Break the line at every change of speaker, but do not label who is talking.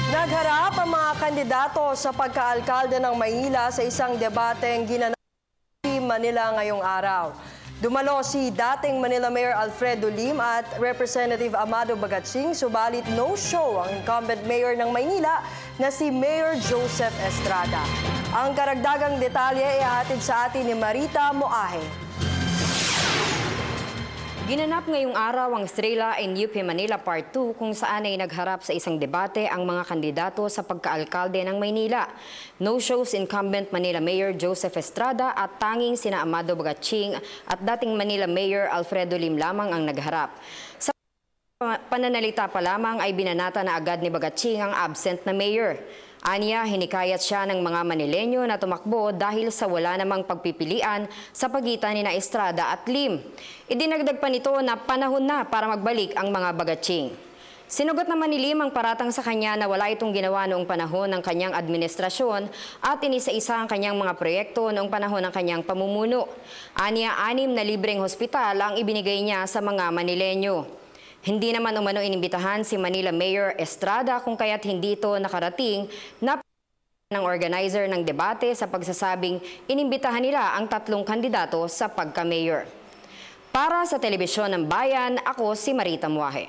Nagharap ang mga kandidato sa pagkaalkalde ng Maynila sa isang debateng ginanap sa Manila ngayong araw. Dumalo si dating Manila Mayor Alfredo Lim at Representative Amado Bagatsing, subalit no-show ang incumbent mayor ng Maynila na si Mayor Joseph Estrada. Ang karagdagang detalye ay ihatid sa atin ni Marita Moahe.
Ginanap ngayong araw ang Estrella and UP Manila Part 2 kung saan ay nagharap sa isang debate ang mga kandidato sa pagkaalkalde ng Maynila. No-shows incumbent Manila Mayor Joseph Estrada at tanging sina Amado Bagatsing at dating Manila Mayor Alfredo Lim lamang ang nagharap. Sa pananalita pa lamang ay binanata na agad ni Bagatsing ang absent na mayor. Aniya, hinikayat siya ng mga Manileño na tumakbo dahil sa wala namang pagpipilian sa pagitan ni Estrada at Lim. Idinagdag pa nito na panahon na para magbalik ang mga Bagatsing. Sinugot naman ni Lim ang paratang sa kanya na wala itong ginawa noong panahon ng kanyang administrasyon at inisa-isa ang kanyang mga proyekto noong panahon ng kanyang pamumuno. Aniya, 6 na libreng hospital ang ibinigay niya sa mga Manileño. Hindi naman umano inimbitahan si Manila Mayor Estrada kung kaya't hindi ito nakarating na ng organizer ng debate sa pagsasabing inimbitahan nila ang 3 kandidato sa pagka-mayor. Para sa Telebisyon ng Bayan, ako si Marita Moahe.